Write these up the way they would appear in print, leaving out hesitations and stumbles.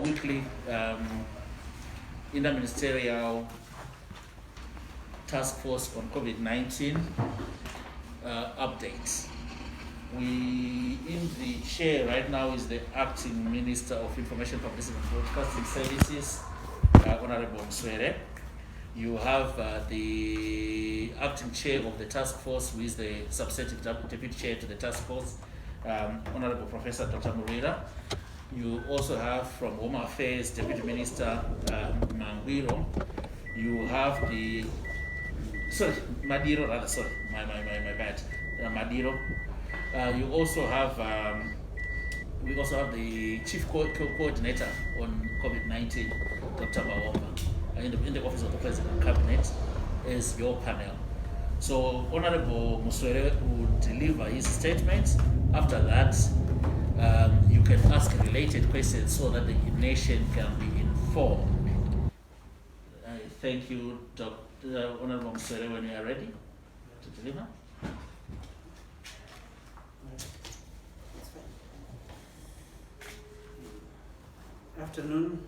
weekly interministerial task force on COVID-19 updates. In the chair right now is the acting Minister of Information, Publicity and Broadcasting Services, Honorable Mswere. You have the acting chair of the task force, who is the substantive deputy chair to the task force, Honorable Professor Dr. Murira. You also have from Home Affairs, Deputy Minister Mangwiro. You have the, Madiro, rather, my bad, Madiro. You also have, we also have the Chief Coordinator on COVID-19, Dr. Bawomba, in the Office of the President Cabinet, as your panel. So Honorable Muswere will deliver his statement. After that, you can ask related questions so that the nation can be informed. I thank you, Dr. Honorable Muswere, when you are ready to deliver. Afternoon,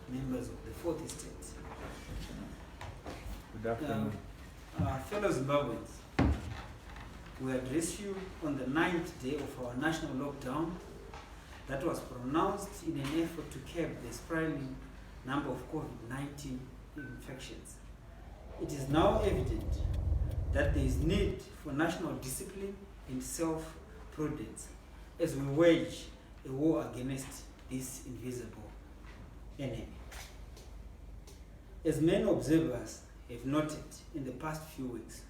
members of the Fourth Estate. Good afternoon. Fellow Zimbabweans, we address you on the 9th day of our national lockdown that was pronounced in an effort to curb the spiraling number of COVID-19 infections. It is now evident that there is need for national discipline and self-prudence as we wage a war against this invisible enemy. As many observers have noted in the past few weeks,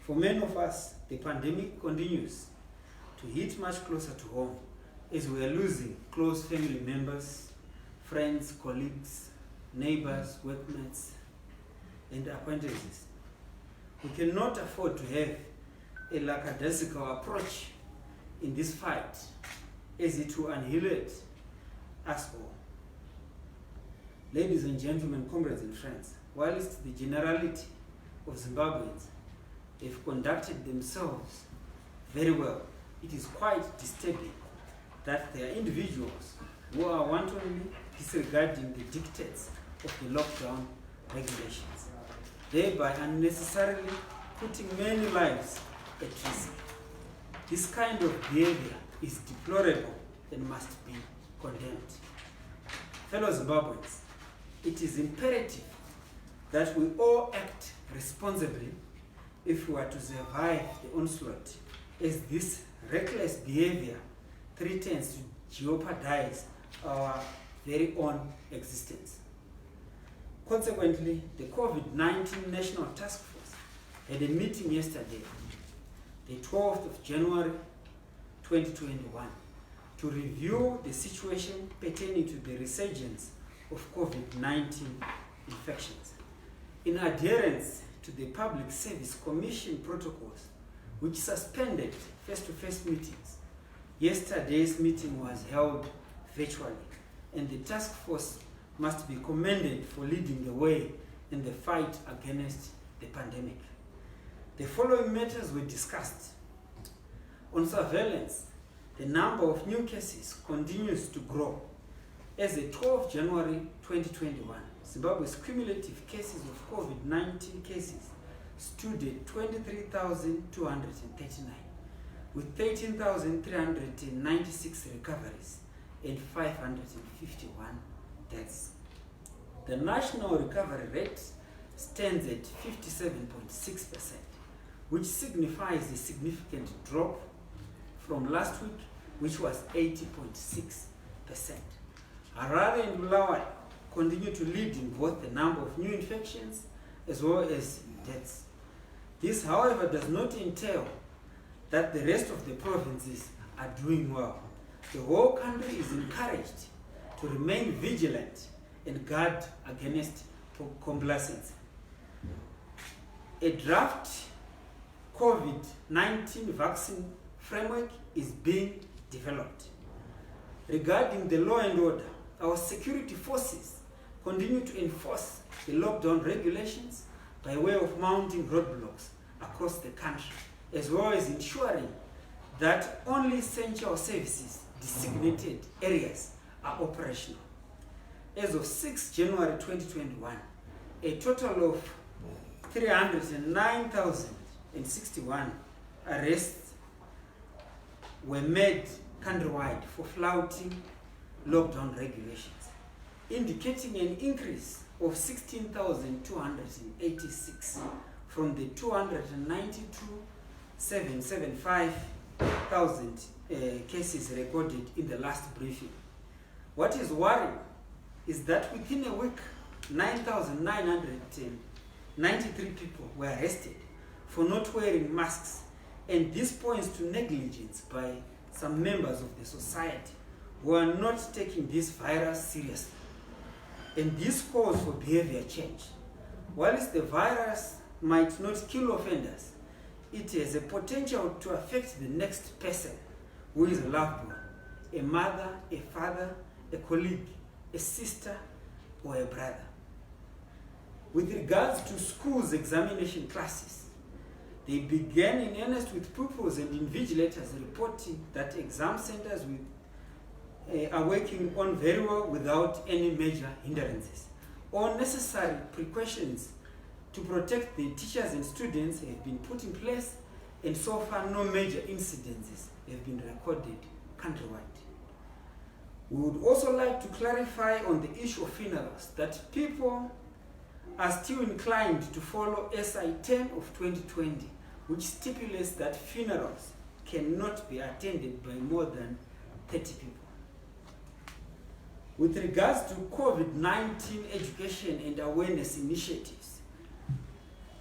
for many of us, the pandemic continues to hit much closer to home as we are losing close family members, friends, colleagues, neighbors, workmates, and acquaintances. We cannot afford to have a lackadaisical approach in this fight, as it will annihilate us all. Ladies and gentlemen, comrades and friends, whilst the generality of Zimbabweans have conducted themselves very well, it is quite disturbing that there are individuals who are wantonly disregarding the dictates of the lockdown regulations, thereby unnecessarily putting many lives at risk. This kind of behavior is deplorable and must be condemned. Fellow Zimbabweans, it is imperative that we all act responsibly if we are to survive the onslaught, as this reckless behavior threatens to jeopardize our very own existence. Consequently, the COVID-19 National Task Force had a meeting yesterday, the 12th of January 2021, to review the situation pertaining to the resurgence of COVID-19 infections. In adherence to the Public Service Commission protocols, which suspended face-to-face meetings, yesterday's meeting was held virtually, and the task force must be commended for leading the way in the fight against the pandemic. The following matters were discussed. On surveillance, the number of new cases continues to grow. As of 12 January 2021, Zimbabwe's cumulative cases of COVID-19 cases stood at 23,239, with 13,396 recoveries and 551 deaths. The national recovery rate stands at 57.6%, which signifies a significant drop from last week, which was 80.6%. Harare and Bulawayo continue to lead in both the number of new infections as well as deaths. This, however, does not entail that the rest of the provinces are doing well. The whole country is encouraged to remain vigilant and guard against complacency. A draft COVID-19 vaccine framework is being developed. Regarding the law and order, our security forces continue to enforce the lockdown regulations by way of mounting roadblocks across the country, as well as ensuring that only essential services designated areas are operational. as of 6 January 2021, a total of 309,061 arrests were made countrywide for flouting lockdown regulations, indicating an increase of 16,286 from the 292,775,000 cases recorded in the last briefing. What is worrying is that within a week, 9,993 people were arrested for not wearing masks, and this points to negligence by some members of the society who are not taking this virus seriously. And this calls for behavior change. Whilst the virus might not kill offenders, it has a potential to affect the next person who is a loved one, a mother, a father, a colleague, a sister, or a brother. With regards to schools' examination classes, they began in earnest with pupils and invigilators reporting that exam centers are working on very well without any major hindrances. All necessary precautions to protect the teachers and students have been put in place, and so far no major incidences have been recorded countrywide. We would also like to clarify on the issue of funerals that people are still inclined to follow SI 10 of 2020, which stipulates that funerals cannot be attended by more than 30 people. With regards to COVID-19 education and awareness initiatives,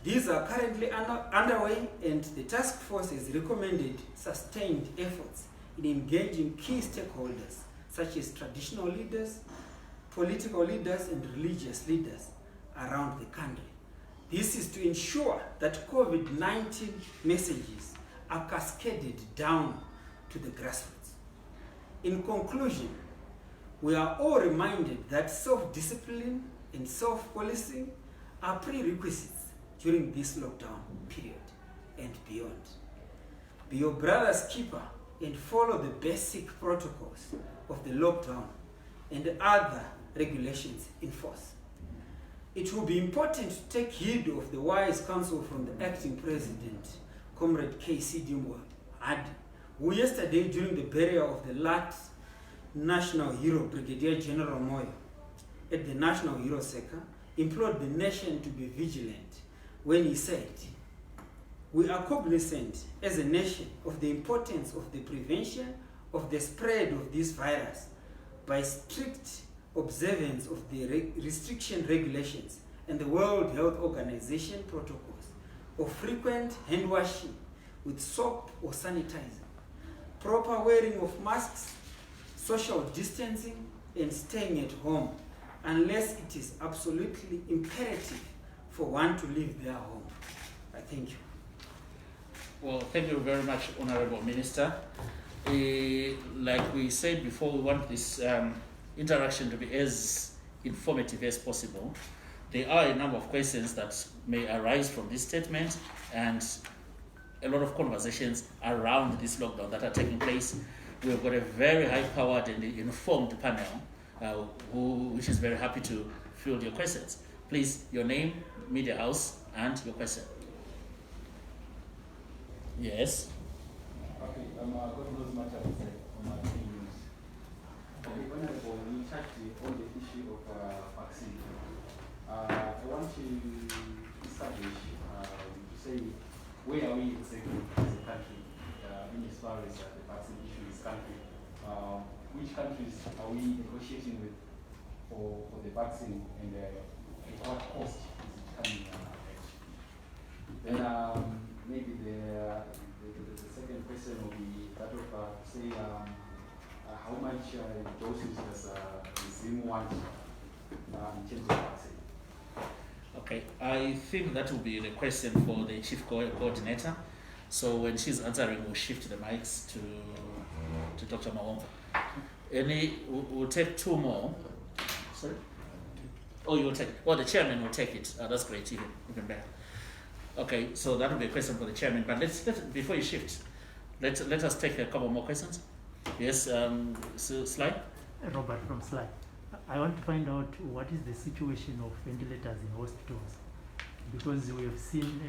these are currently underway, and the task force has recommended sustained efforts in engaging key stakeholders such as traditional leaders, political leaders, and religious leaders around the country. This is to ensure that COVID-19 messages are cascaded down to the grassroots. In conclusion, we are all reminded that self-discipline and self-policing are prerequisites during this lockdown period and beyond. Be your brother's keeper and follow the basic protocols of the lockdown and other regulations in force. It will be important to take heed of the wise counsel from the acting president, Comrade K.C. Dimwa Hadi, who yesterday during the burial of the late national hero Brigadier General Moyo at the National Hero Sector implored the nation to be vigilant when he said, "We are cognizant as a nation of the importance of the prevention of the spread of this virus by strict observance of the restriction regulations and the World Health Organization protocols of frequent hand washing with soap or sanitizer, proper wearing of masks, social distancing, and staying at home unless it is absolutely imperative for one to leave their home." I thank you. Well, thank you very much, Honorable Minister. Like we said before, we want this interaction to be as informative as possible. There are a number of questions that may arise from this statement and a lot of conversations around this lockdown that are taking place. We've got a very high-powered and informed panel which is very happy to field your questions. Please, your name, media house, and your question. Yes. Okay, God knows much I would say on my news. Honorable, you touched on the issue of vaccine. I want to establish, to say, where are we exactly as a country in as far as the vaccine issue is country? Which countries are we negotiating with for the vaccine, and at what cost is it coming at? Then maybe the second question will be that of say how much doses does the Zim want in terms of vaccine? Okay, I think that will be the question for the chief coordinator. So when she's answering, we'll shift the mics to Dr. Mawonga. We'll take two more. Sorry? Oh, you'll take. Well, the chairman will take it. That's great, even better. Okay, so that will be a question for the chairman. But let's before you shift, let us take a couple more questions. Yes, Sly. Robert from Sly. I want to find out what is the situation of ventilators in hospitals, because we have seen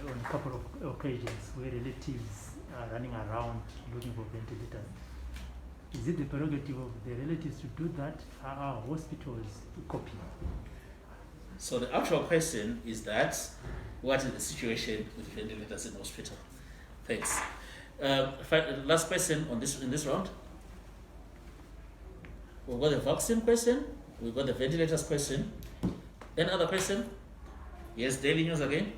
on a couple of occasions where relatives are running around looking for ventilators. Is it the prerogative of the relatives to do that? Are hospitals copy? So the actual question is that, what is the situation with ventilators in hospital? Thanks. Last question on this in this round. We've got the vaccine question. We've got the ventilators question. Any other question? Yes, daily news again.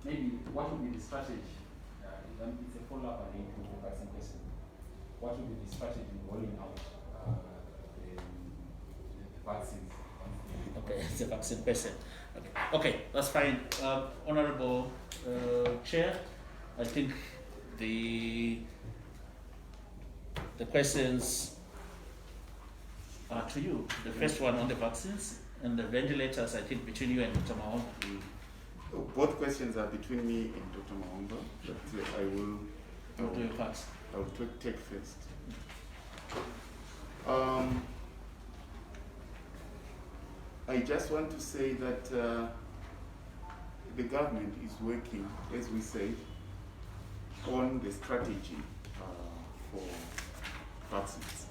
Maybe what would be the strategy? It's a follow-up again to the vaccine question. What would be the strategy in rolling out the vaccines? Okay, it's a vaccine question. Okay, that's fine. Honorable Chair, I think the questions are to you. The first one on the vaccines and the ventilators, I think between you and Dr. Mahon. Both questions are between me and Dr. Mahomba, but I will Do your part. I will take first. I just want to say that the government is working, as we said, on the strategy for vaccines.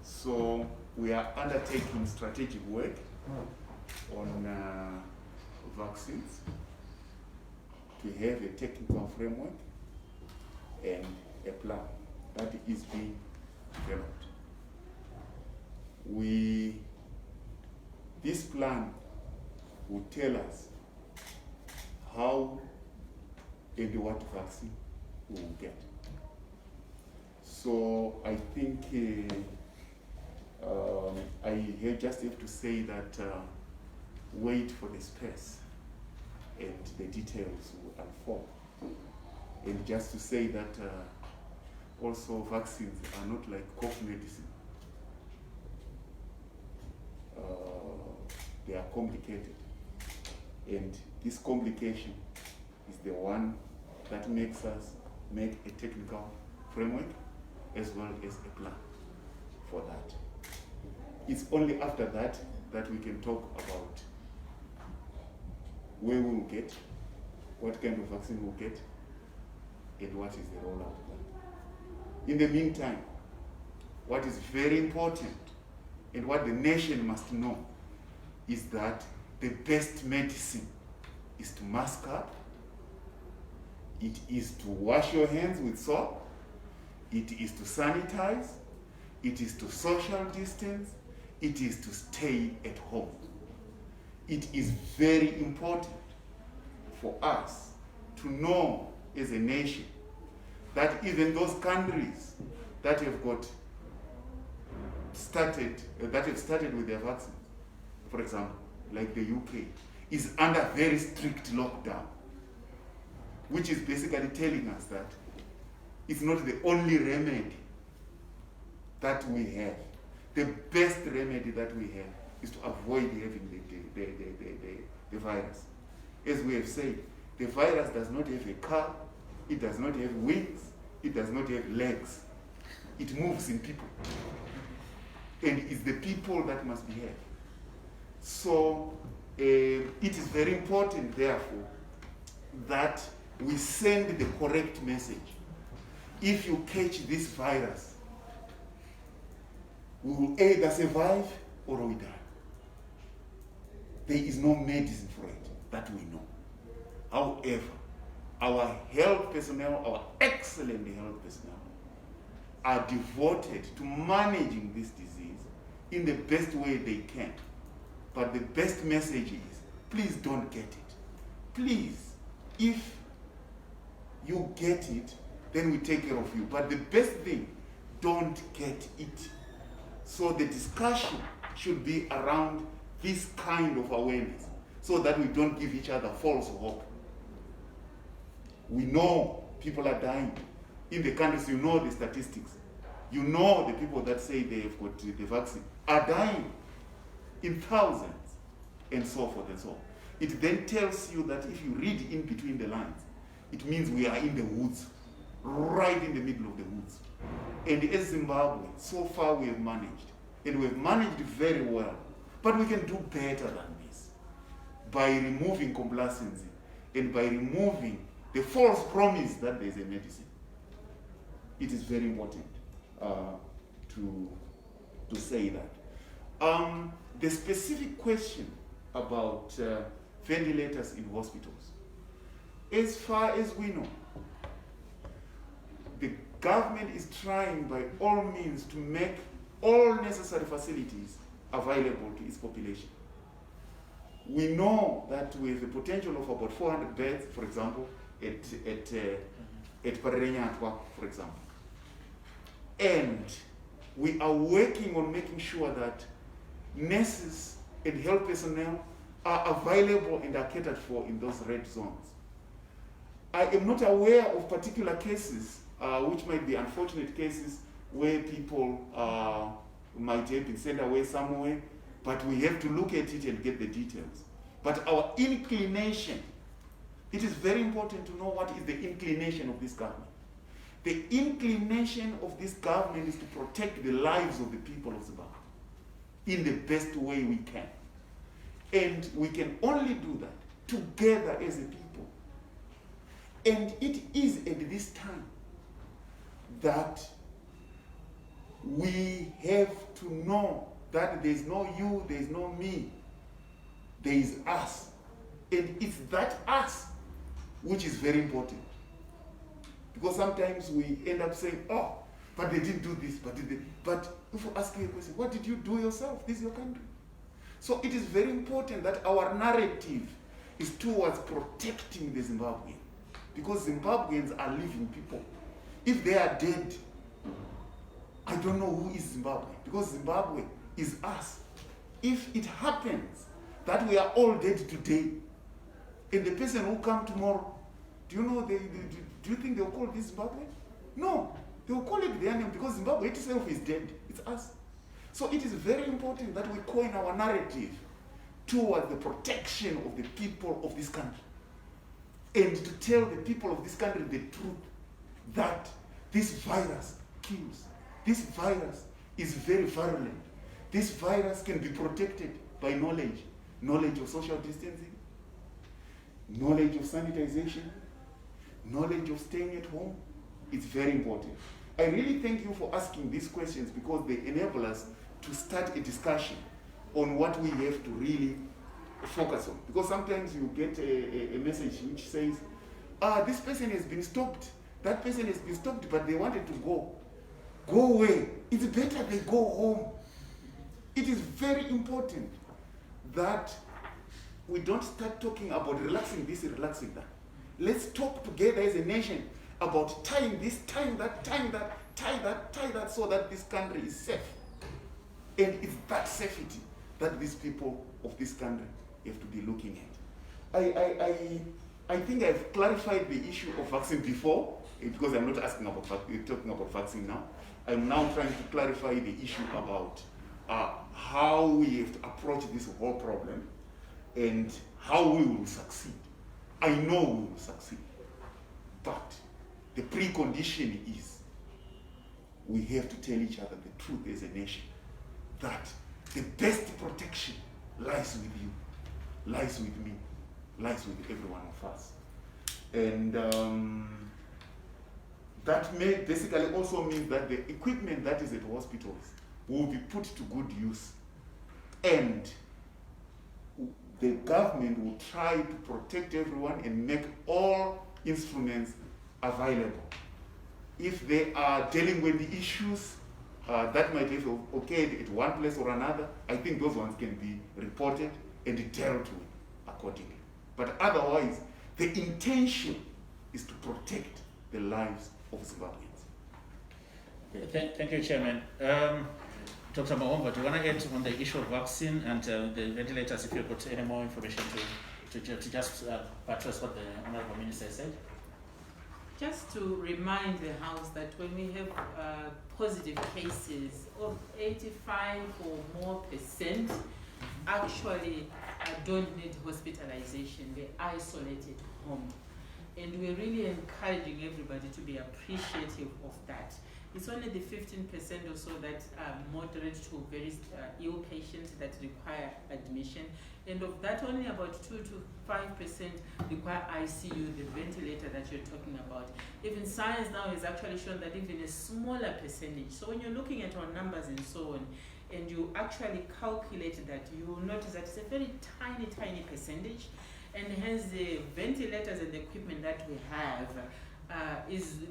So we are undertaking strategic work on vaccines to have a technical framework and a plan that is being developed. This plan will tell us how and what vaccine we will get. So I think I just have to say that wait for the space and the details will unfold. And just to say that also vaccines are not like cough medicine. They are complicated. And this complication is the one that makes us make a technical framework as well as a plan for that. It's only after that that we can talk about where we will get, what kind of vaccine we'll get, and what is the rollout plan. In the meantime, what is very important and what the nation must know is that the best medicine is to mask up, it is to wash your hands with soap, it is to sanitize, it is to social distance, it is to stay at home. It is very important for us to know as a nation that even those countries that have started with their vaccines, for example, like the UK, is under very strict lockdown, which is basically telling us that it's not the only remedy that we have. The best remedy that we have is to avoid having the virus. As we have said, the virus does not have a car, it does not have wings, it does not have legs. It moves in people. And it's the people that must behave. So it is very important, therefore, that we send the correct message. If you catch this virus, we will either survive or we die. There is no medicine for it that we know. However, our health personnel, our excellent health personnel, are devoted to managing this disease in the best way they can. But the best message is, please don't get it. Please, if you get it, then we take care of you. But the best thing, don't get it. So the discussion should be around this kind of awareness so that we don't give each other false hope. We know people are dying. In the countries, you know the statistics. You know the people that say they have got the vaccine are dying in thousands and so forth and so on. It then tells you that if you read in between the lines, it means we are in the woods right in the middle of the woods. And as Zimbabwe, so far we have managed, and we've managed very well. But we can do better than this by removing complacency and by removing the false promise that there's a medicine. It is very important to say that. The specific question about ventilators in hospitals, as far as we know, the government is trying by all means to make all necessary facilities available to its population. We know that we have a potential of about 400 beds, for example, at Parerenyatwa, for example. And we are working on making sure that nurses and health personnel are available and are catered for in those red zones. I am not aware of particular cases, which might be unfortunate cases, where people might have been sent away somewhere, but we have to look at it and get the details. But our inclination, it is very important to know what is the inclination of this government. The inclination of this government is to protect the lives of the people of Zimbabwe in the best way we can. And we can only do that together as a people. And it is at this time that we have to know that there is no you, there is no me, there is us. And it's that us which is very important. Because sometimes we end up saying, oh, but they didn't do this, but if you ask you a question, what did you do yourself? This is your country. So it is very important that our narrative is towards protecting the Zimbabwean. Because Zimbabweans are living people. If they are dead, I don't know who is Zimbabwe. Because Zimbabwe is us. If it happens that we are all dead today, and the person who come tomorrow, do you know, do you think they'll call this Zimbabwe? No, they will call it their name because Zimbabwe itself is dead. It's us. So it is very important that we coin our narrative towards the protection of the people of this country. And to tell the people of this country the truth that this virus kills. This virus is very virulent. This virus can be protected by knowledge. Knowledge of social distancing, knowledge of sanitization, knowledge of staying at home. It's very important. I really thank you for asking these questions because they enable us to start a discussion on what we have to really focus on. Because sometimes you get a message which says, this person has been stopped, that person has been stopped, but they wanted to go. Go away. It's better they go home. It is very important that we don't start talking about relaxing this, relaxing that. Let's talk together as a nation about tying this, tying that, tying that, tie that, so that this country is safe. And it's that safety that these people of this country have to be looking at. I think I've clarified the issue of vaccine before, because I'm not talking about vaccine now. I'm now trying to clarify the issue about how we have to approach this whole problem and how we will succeed. I know we will succeed, but the precondition is we have to tell each other the truth as a nation, that the best protection lies with you, lies with me, lies with every one of us. And that may basically also means that the equipment that is at hospitals will be put to good use, and the government will try to protect everyone and make all instruments available. If they are dealing with the issues that might have occurred at one place or another, I think those ones can be reported and dealt with accordingly. But otherwise, the intention is to protect the lives of Zimbabweans. Thank you, Chairman. Dr. Mahomba, do you want to add on the issue of vaccine and the ventilators, if you've got any more information to just buttress what the Honorable Minister said? Just to remind the House that when we have positive cases of 85 or more percent, actually don't need hospitalization, they isolate at home. And we're really encouraging everybody to be appreciative of that. It's only the 15% or so that are moderate to very ill patients that require admission. And of that, only about 2 to 5% require ICU, the ventilator that you're talking about. Even science now has actually shown that even a smaller percentage. So when you're looking at our numbers and so on, and you actually calculate that, you will notice that it's a very tiny, tiny percentage. And hence the ventilators and the equipment that we have,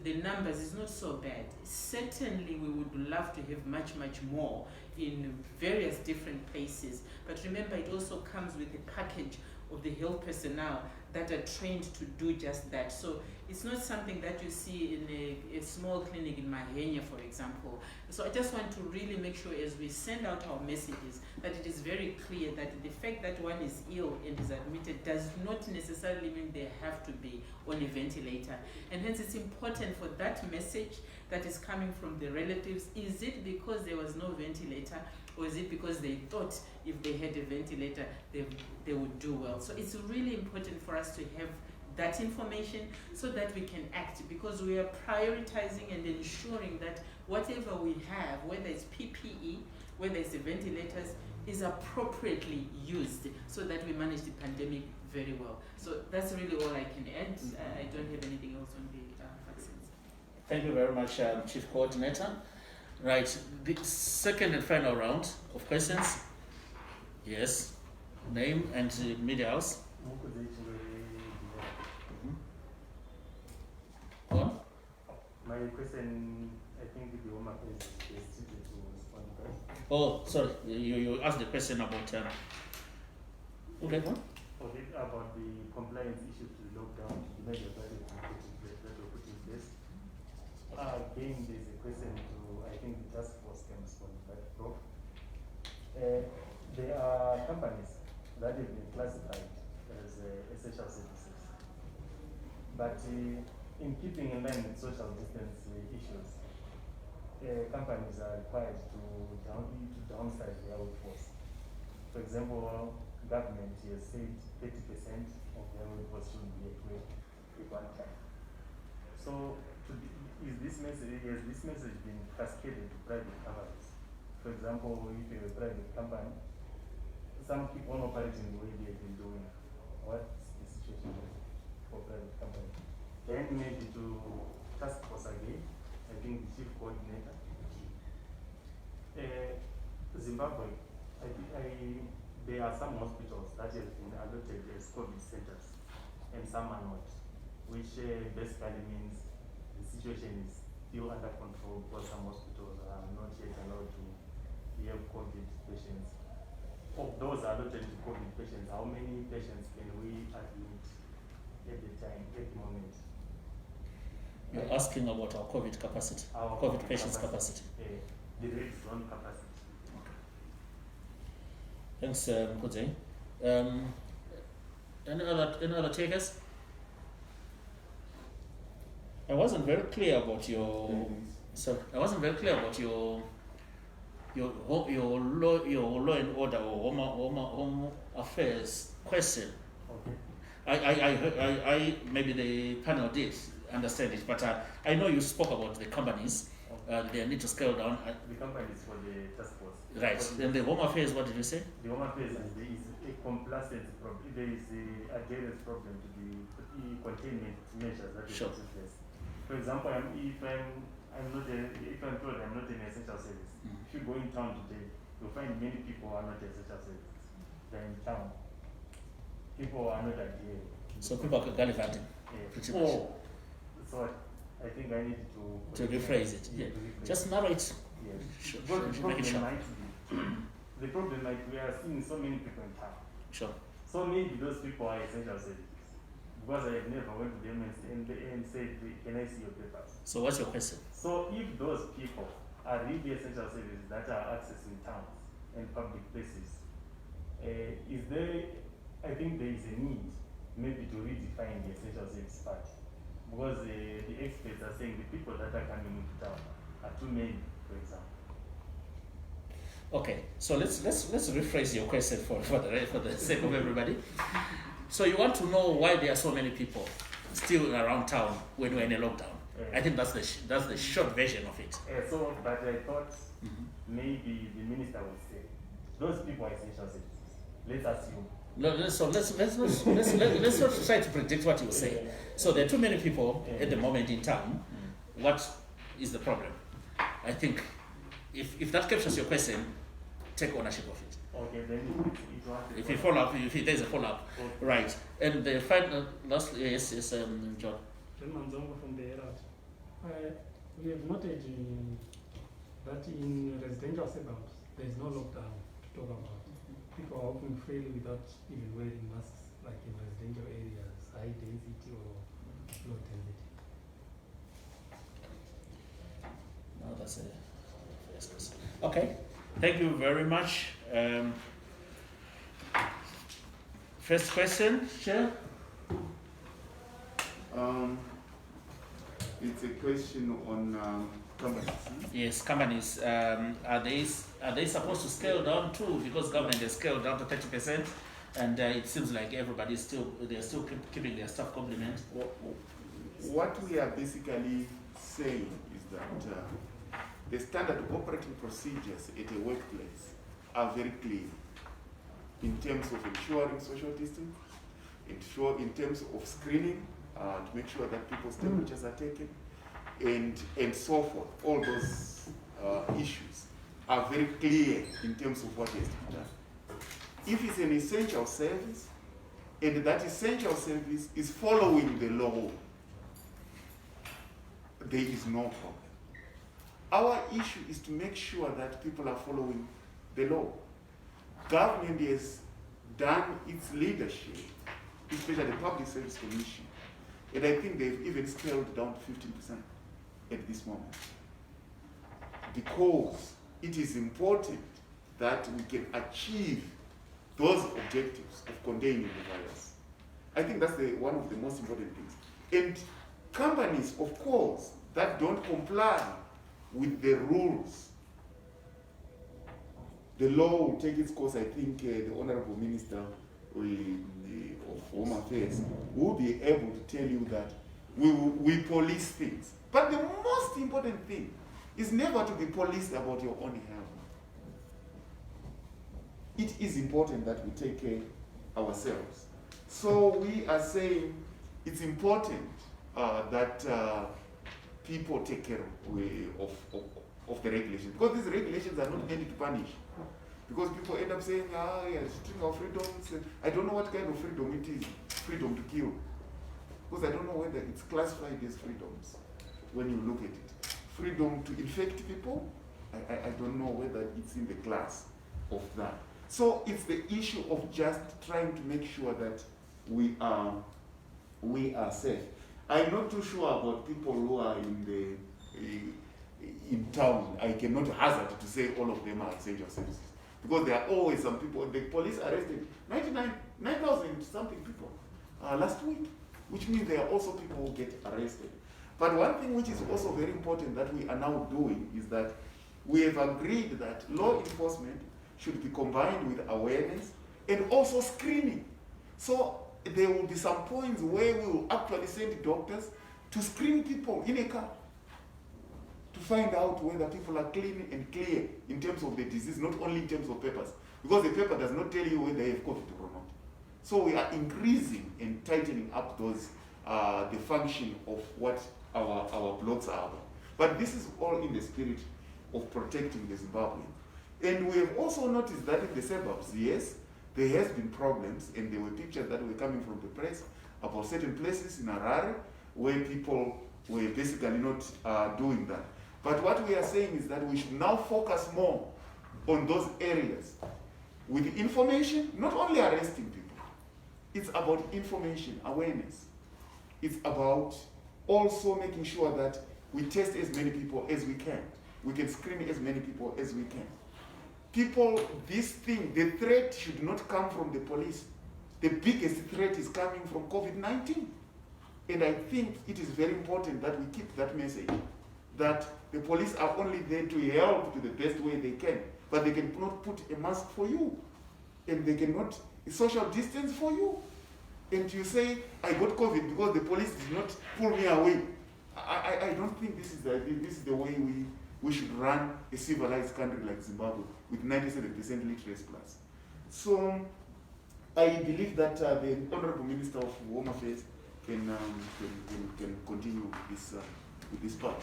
the numbers is not so bad. Certainly we would love to have much, much more in various different places. But remember, it also comes with a package of the health personnel that are trained to do just that. So it's not something that you see in a small clinic in Mahenya, for example. So I just want to really make sure as we send out our messages that it is very clear that the fact that one is ill and is admitted does not necessarily mean they have to be on a ventilator. And hence it's important for that message that is coming from the relatives. Is it because there was no ventilator, or is it because they thought if they had a ventilator they would do well? So it's really important for us to have that information so that we can act, because we are prioritizing and ensuring that whatever we have, whether it's PPE, whether it's the ventilators, is appropriately used so that we manage the pandemic very well. So that's really all I can add. I don't have anything else on the vaccines. Thank you very much, Chief Coordinator. Right, the second and final round of questions. Yes, name and media house. Go on. My question, I think the woman is suited to respond, right? Oh, sorry, you asked the question about okay, go on. Okay, about the compliance issue to the lockdown, the measures that were put in place. Again, there's a question to, I think the task force can respond, right, Prof? There are companies that have been classified as essential services, but in keeping in line with social distance issues, companies are required to downsize their workforce. For example, government has said 30% of their workforce should be at work at one time. So, has this message been cascaded to private companies? For example, if you're a private company, some keep on operating the way they've been doing. What's the situation for private companies? Then maybe to task force again, I think the chief coordinator. Zimbabwe, there are some hospitals that have been allotted as COVID centers, and some are not, which basically means the situation is still under control because some hospitals are not yet allowed to have COVID patients. Of those allotted to COVID patients, how many patients can we admit at the moment? You're asking about our COVID capacity, Our COVID patients' capacity. The red zone capacity. Thanks, Mkudze. Any other takers? I wasn't very clear about your. So I wasn't very clear about your law and order or home affairs question. Okay. I maybe the panel did understand it, but I know you spoke about the companies. They need to scale down. The companies for the task force. Right. Then the home affairs, what did you say? The home affairs, there is a complacent problem. There is a adherence problem to the containment measures that Sure. are in place. For example, if I'm told I'm not an essential service, if you go in town today, you'll find many people who are not essential services. They're in town. People are not adhering. So people are gallivanting. Pretty much. So I think I need to rephrase it. Yeah. Just narrate. Yes. Sure, But the make it problem sharp. might be, the problem might we are seeing so many people in town. Sure. So maybe those people are essential services. Because I have never went to them and said, can I see your papers? So what's your question? So if those people are really essential services that are accessing towns and public places, is there, I think there is a need maybe to redefine the essential service part. Because the experts are saying the people that are coming into town are too many, for example. Okay, so let's rephrase your question for the sake of everybody. So you want to know why there are so many people still around town when we're in a lockdown. I think that's the short version of it. So, but I thought maybe the minister would say, those people are essential citizens. Let's assume. No, so let's not try to predict what you will say. So there are too many people at the moment in town. What is the problem? I think if that captures your question, take ownership of it. Okay, then if you follow up, if there's a follow up, right? And the final, last, yes, John. John Manzongo from the Herald. We have noted that in residential suburbs, there is no lockdown to talk about. People are walking freely without even wearing masks, like in residential areas, high density or low density. No, that's a yes, yes. Okay. Thank you very much. First question, Chair. It's a question on companies. Yes, companies. Are they supposed to scale down too? Because government has scaled down to 30%, and it seems like they're still keeping their staff complement. What we are basically saying is that the standard operating procedures at a workplace are very clear in terms of ensuring social distance, in terms of screening to make sure that people's temperatures are taken, and so forth. All those issues are very clear in terms of what has to be done. If it's an essential service, and that essential service is following the law, there is no problem. Our issue is to make sure that people are following the law. Government has done its leadership, especially the Public Service Commission, and I think they've even scaled down to 15% at this moment. Because it is important that we can achieve those objectives of containing the virus. I think that's one of the most important things. And companies, of course, that don't comply with the rules, the law will take its course. I think the Honorable Minister of Home Affairs will be able to tell you that we police things. But the most important thing is never to be policed about your own health. It is important that we take care ourselves. So we are saying it's important that people take care of the regulations, because these regulations are not meant to punish. Because people end up saying, yeah, restricting our freedoms. I don't know what kind of freedom it is, freedom to kill. Because I don't know whether it's classified as freedoms when you look at it. Freedom to infect people, I don't know whether it's in the class of that. So it's the issue of just trying to make sure that we are safe. I'm not too sure about people who are in town. I cannot hazard to say all of them are essential services, because there are always some people. The police arrested 9,000 something people last week, which means there are also people who get arrested. But one thing which is also very important that we are now doing is that we have agreed that law enforcement should be combined with awareness and also screening. So there will be some points where we will actually send doctors to screen people in a car to find out whether people are clean and clear in terms of the disease, not only in terms of papers, because the paper does not tell you whether they have COVID or not. So we are increasing and tightening up those the function of what our blocks are about. But this is all in the spirit of protecting the Zimbabwean. And we have also noticed that in the suburbs, yes, there has been problems, and there were pictures that were coming from the press about certain places in Harare where people were basically not doing that. But what we are saying is that we should now focus more on those areas with information, not only arresting people. It's about information, awareness. It's about also making sure that we test as many people as we can. We can screen as many people as we can. People, this thing, the threat should not come from the police. The biggest threat is coming from COVID-19. And I think it is very important that we keep that message, that the police are only there to help to the best way they can, but they cannot put a mask for you, and they cannot social distance for you. and you say, I got COVID because the police did not pull me away. I don't think this is the way we should run a civilized country like Zimbabwe with 97% literacy plus. So I believe that the Honorable Minister of Home Affairs can continue with this part.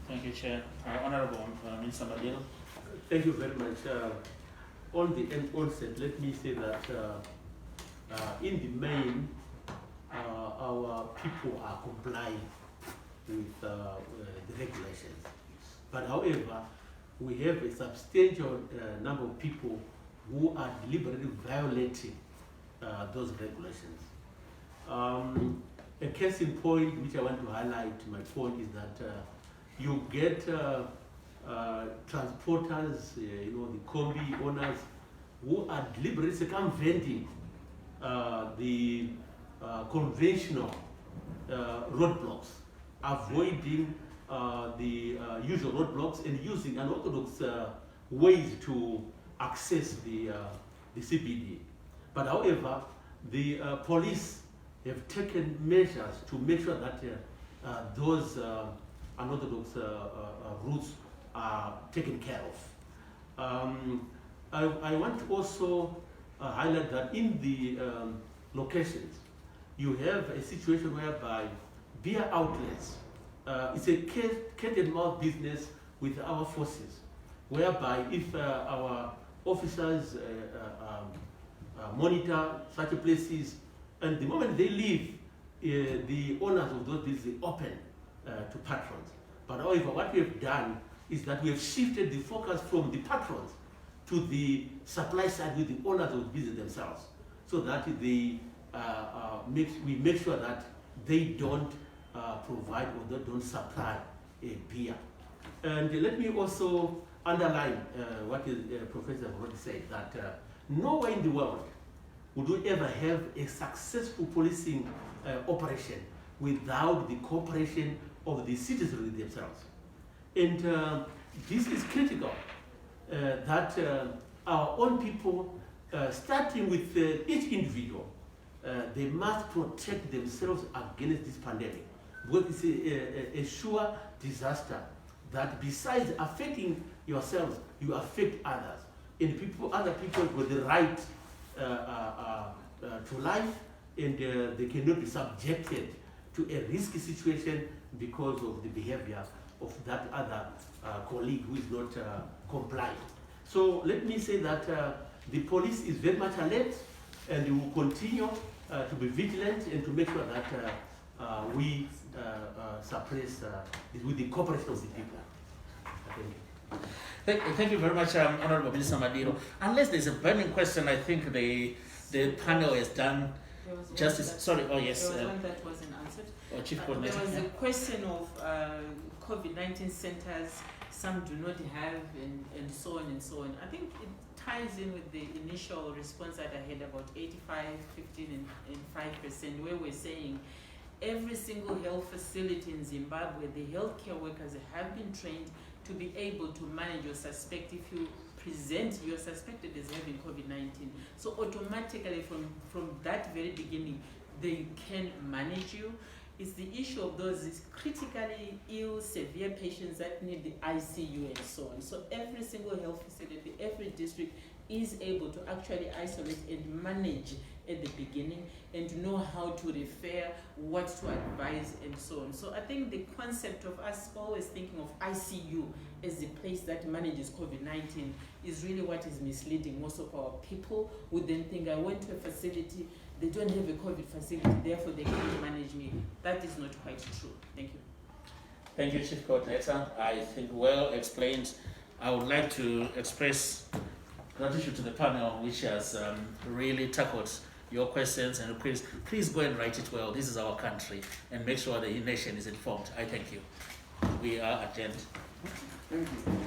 Thank you, Chair. Honorable Minister Madino. Thank you very much. On the onset, let me say that in the main, our people are complying with the regulations. But however, we have a substantial number of people who are deliberately violating those regulations. A case in point which I want to highlight, my point is that you get transporters, the combi owners who are deliberately circumventing the conventional roadblocks, avoiding the usual roadblocks and using unorthodox ways to access the CBD. But however, the police have taken measures to make sure that those unorthodox routes are taken care of. I want to also highlight that in the locations, you have a situation whereby beer outlets, it's a cat and mouse business with our forces, whereby if our officers monitor such places, and the moment they leave, the owners of those businesses open to patrons. But however, what we have done is that we have shifted the focus from the patrons to the supply side with the owners of the business themselves, so that they we make sure that they don't provide or they don't supply a beer. And let me also underline what Professor already said, that nowhere in the world would we ever have a successful policing operation without the cooperation of the citizens themselves. And this is critical, that our own people, starting with each individual, they must protect themselves against this pandemic, because it's a sure disaster that besides affecting yourselves, you affect others. And other people with the right to life, and they cannot be subjected to a risky situation because of the behavior of that other colleague who is not compliant. So let me say that the police is very much alert, and we will continue to be vigilant and to make sure that we suppress it with the cooperation of the people. Thank you very much, Honorable Minister Madino. Unless there's a burning question, I think the panel has done justice. Sorry, oh yes. There was one that wasn't answered. Oh, Chief Coordinator. There was a question of COVID-19 centers, some do not have, and so on and so on. I think it ties in with the initial response that I had about 85, 15, and 5%, where we're saying every single health facility in Zimbabwe, the healthcare workers have been trained to be able to manage or suspect. If you present, you're suspected as having COVID-19. So automatically from that very beginning, they can manage you. It's the issue of those critically ill, severe patients that need the ICU and so on. So every single health facility, every district is able to actually isolate and manage at the beginning and know how to refer, what to advise, and so on. So I think the concept of us always thinking of ICU as the place that manages COVID-19 is really what is misleading most of our people, who then think, I went to a facility, they don't have a COVID facility, therefore they can't manage me. That is not quite true. Thank you. Thank you, Chief Coordinator. I think well explained. I would like to express gratitude to the panel, which has really tackled your questions, and please go and write it well. This is our country, and make sure the nation is informed. I thank you. We are adjourned. Thank you.